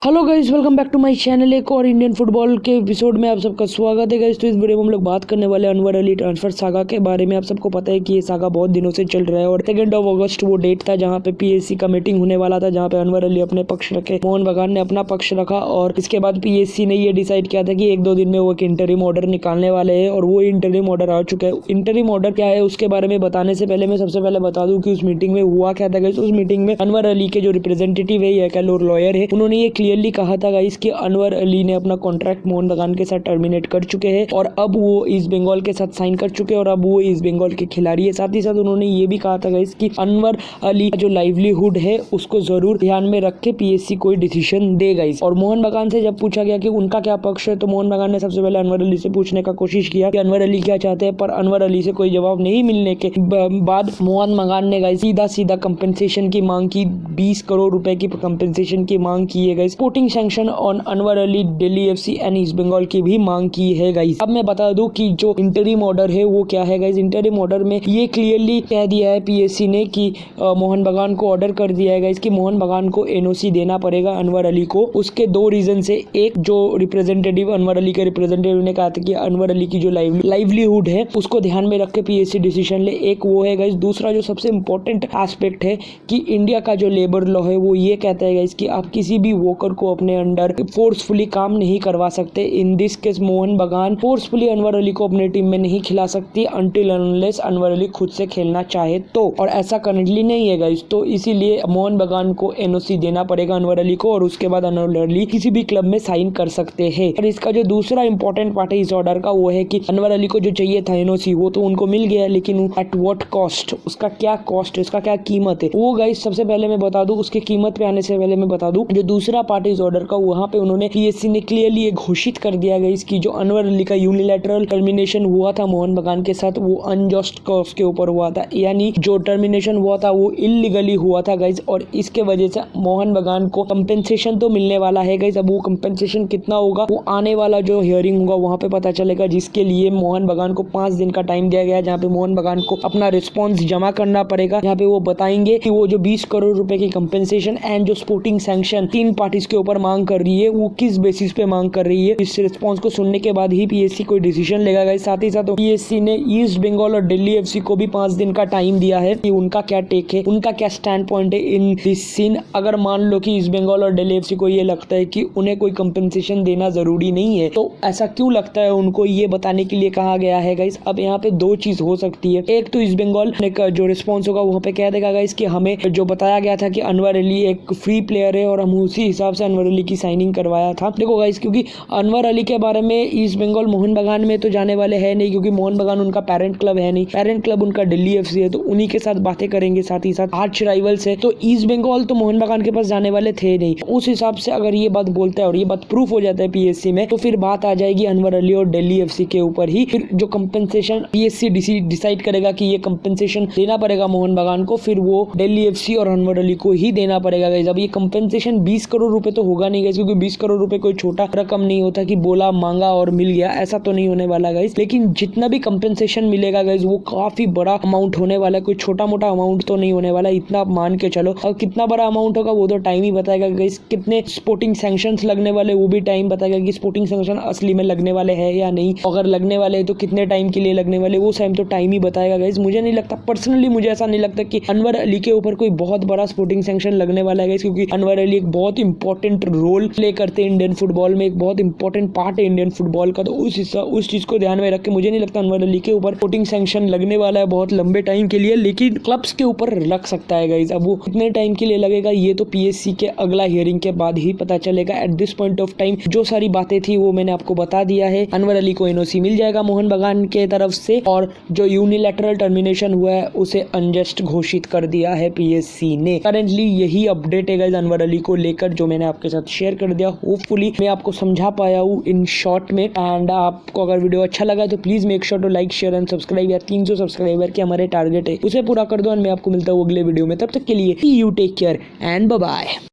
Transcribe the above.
Hello guys, welcome back to my channel. एक और Indian football के एपिसोड में आप सबका स्वागत है गाइस। तो इस वीडियो में हम लोग बात करने वाले अनवर अली ट्रांसफर सागा के बारे में। आप सबको पता है कि ये सागा बहुत दिनों से चल रहा है और 2 अगस्त वो डेट था जहां पे पीएससी का मीटिंग होने वाला था, जहां पे अनवर अली अपने पक्ष रखे, मोहन बगान ने अपना पक्ष रखा और इसके बाद पीएससी ने ये डिसाइड किया था कि 1-2 दिन में वो एक इंटरिम ऑर्डर निकालने वाले हैं और वो इंटरिम ऑर्डर आ चुका है। इंटरिम ऑर्डर क्या है उसके बारे में बताने से पहले मैं सबसे पहले बता दूं कि उस मीटिंग में हुआ क्या था गाइस। उस मीटिंग में अनवर अली के जो रिप्रेजेंटेटिव है या कह लो लॉयर है, उन्होंने ये क्लियरली कहा था गाइस कि अनवर अली ने अपना कॉन्ट्रैक्ट मोहन बगान के साथ टर्मिनेट कर चुके हैं और अब वो ईस्ट बंगाल के साथ साइन कर चुके हैं और अब वो ईस्ट बंगाल के खिलाड़ी है। साथ ही साथ उन्होंने ये भी कहा था गाइस कि अनवर अली का जो लाइवलीहुड है उसको जरूर ध्यान में रख के पीएससी कोई डिसीजन दे गाइस। और मोहन बगान से जब पूछा गया कि उनका क्या पक्ष है, तो मोहन बगान ने सबसे पहले अनवर अली से पूछने का कोशिश किया कि अनवर अली क्या चाहते हैं, पर अनवर अली से कोई जवाब नहीं मिलने के बाद मोहन बगान ने गाइस सीधा कंपेंसेशन की मांग की। 20 करोड़ रुपए की कंपेंसेशन की मांग की है guys. Sporting sanction on Anwar Ali, Delhi FC and East Bengal की भी मांग की है गाइस। अब मैं बता दूं कि जो इंटरिम ऑर्डर है वो क्या है गाइस। इंटरिम ऑर्डर में ये क्लियरली कह दिया है पीएससी ने कि मोहन बगान को ऑर्डर कर दिया है गाइस कि मोहन बगान को एनओसी देना पड़ेगा अनवर अली को। उसके 2 रीजन से, एक जो रिप्रेजेंटेटिव अनवर अली के रिप्रेजेंटेटिव ने कहा था कि अनवर अली की जो लाइवलीहुड है उसको ध्यान में रख के पीएससी डिसीजन ले, एक वो है गाइस। दूसरा जो सबसे इंपॉर्टेंट एस्पेक्ट है कि इंडिया का जो लेबर लॉ है वो ये कहता है गाइस कि आप किसी भी वर्कर को अपने अंडर फोर्सफुली काम नहीं करवा सकते। इन दिस केस मोहन बगान फोर्सफुली अनवर अली को अपने टीम में नहीं खिला सकती अनटिल अनलेस अनवर अली खुद से खेलना चाहे तो, और ऐसा करंटली नहीं है गाइस। तो इसीलिए मोहन बगान को एनओसी देना पड़ेगा अनवर अली को और उसके बाद अनवर अली किसी भी क्लब में साइन कर सकते हैं। और इसका जो दूसरा इंपॉर्टेंट पार्ट है इस ऑर्डर का वो है कि अनवर अली को जो चाहिए था एनओसी वो तो उनको मिल गया, लेकिन एट व्हाट कॉस्ट, उसका क्या कॉस्ट है, उसका क्या कीमत है वो गाइस सबसे पहले मैं बता दूं। उसके कीमत पे आने से पहले मैं बता दूं जो दूसरा पार्ट है इस ऑर्डर का, वहां पे उन्होंने पीएससी ने क्लियरली ये घोषित कर दिया गया इसकी जो अनवर अली का यूनिलैटरल टर्मिनेशन हुआ था मोहन बगान के साथ वो अनजस्ट कॉज के ऊपर हुआ था, यानी जो टर्मिनेशन हुआ था वो इलीगली हुआ था गाइस। और इसके वजह से मोहन बगान को कंपेंसेशन तो मिलने वाला है गाइस। अब वो कंपेंसेशन कितना होगा वो आने वाला जो हियरिंग होगा वहां पे पता चलेगा, जिसके लिए मोहन बगान को 5 दिन का टाइम दिया गया है, जहाँ पे मोहन बगान को अपना रिस्पॉन्स जमा करना पड़ेगा। यहाँ पे वो बताएंगे कि वो जो 20 करोड़ रुपए की कंपेंसेशन एंड जो स्पोर्टिंग सैंक्शन 3 पार्टीज के ऊपर मांग कर रही है वो किस बेसिस पे मांग कर रही है। इस रिस्पांस को सुनने के बाद ही पीएससी कोई डिसीजन लेगा गाइस। साथ ही साथ पीएससी ने ईस्ट बंगाल और दिल्ली एफसी को भी 5 दिन का टाइम दिया है कि उनका क्या टेक है, उनका क्या स्टैंड पॉइंट है इन दिस सीन। अगर मान लो कि ईस्ट बंगाल और दिल्ली एफसी को ये लगता है कि उन्हें कोई कंपेंसेशन देना जरूरी नहीं है, तो ऐसा क्यों लगता है उनको, ये बताने के लिए कहा गया है गाइस। अब यहाँ पे 2 चीज हो सकती है। एक तो ईस्ट बंगाल का जो रिस्पॉन्स होगा वहाँ पे कह देगा गाइस कि हमें जो बताया गया था कि अनवर अली एक फ्री प्लेयर है और हम उसी हिसाब से अनवर अली की साइनिंग करवाया था। देखो गाइस, क्योंकि अनवर अली के बारे में ईस्ट बंगाल मोहन बगान में तो जाने वाले है नहीं, क्योंकि मोहन बगान उनका पेरेंट क्लब है नहीं, पेरेंट क्लब उनका दिल्ली एफसी है, तो उन्हीं के साथ बातें करेंगे। साथ ही साथ आर्च राइवल्स है, तो ईस्ट बंगाल तो मोहन बगान के पास जाने वाले थे नहीं। उस हिसाब से अगर ये बात बोलता है और ये बात प्रूफ हो जाता है पीएससी में, तो फिर बात आ जाएगी अनवर अली और दिल्ली एफसी के ऊपर ही। फिर जो कंपेंसेशन पीएससी डिसाइड करेगा कि ये कंपेंसेशन देना पड़ेगा मोहन बगान को, फिर वो दिल्ली एफसी और अनवर अली को ही देना पड़ेगा गाइस। अब ये कंपेंसेशन 20 करोड़ रुपए तो होगा नहीं गाइस, क्योंकि 20 करोड़ रुपए कोई छोटा रकम नहीं होता कि बोला मांगा और मिल गया, ऐसा तो नहीं होने वाला गाइस। लेकिन जितना भी कंपेंसेशन मिलेगा गाइस वो काफी बड़ा अमाउंट होने वाला है, कोई छोटा मोटा अमाउंट तो नहीं होने वाला, इतना आप मान के चलो। और कितना बड़ा अमाउंट होगा वो तो टाइम ही बताएगा गाइस। कितने स्पोर्टिंग सैंक्शंस लगने वाले वो भी टाइम बताएगा कि स्पोर्टिंग सैंक्शन असली में लगने वाले हैं या नहीं, अगर लगने वाले हैं तो कितने टाइम के लिए लगने वाले, वो टाइम तो टाइम ही बताएगा गाइस। मुझे नहीं लगता, पर्सनली मुझे ऐसा नहीं लगता कि अनवर अली के ऊपर कोई बहुत बड़ा स्पोर्टिंग सैंक्शन लगने वाला है गाइस, क्योंकि अनवर अली एक बहुत इंपॉर्टेंट रोल प्ले करते हैं इंडियन फुटबॉल में, एक बहुत इंपॉर्टेंट पार्ट है इंडियन फुटबॉल का। तो उस चीज को ध्यान में रख के मुझे नहीं लगता अनवर अली के ऊपर स्पोर्टिंग सैंक्शन लगने वाला है बहुत लंबे टाइम के लिए, लेकिन क्लब्स के ऊपर लग सकता है गाइस। अब वो कितने टाइम के लिए लगेगा ये तो पीएससी के अगला हियरिंग के बाद ही पता चलेगा। At this point of time जो सारी बातें थी वो मैंने आपको बता दिया है। अनवर अली को एनओसी मिल जाएगा मोहन बगान के तरफ से और जो यूनिलैटरल टर्मिनेशन हुआ है उसे अनजस्ट घोषित कर दिया है पीएससी ने। करेंटली यही अपडेट है गाइस अनवर अली को लेकर जो मैंने आपके साथ शेयर कर दिया। होपफुली मैं आपको समझा पाया हूँ इन शॉर्ट में। एंड आपको अगर वीडियो अच्छा लगा तो please make sure to like share and subscribe. या 300 सब्सक्राइबर के हमारे टारगेट है उसे पूरा कर दो और मैं आपको मिलता हूँ अगले वीडियो में। तब तक के लिए you take care and bye bye.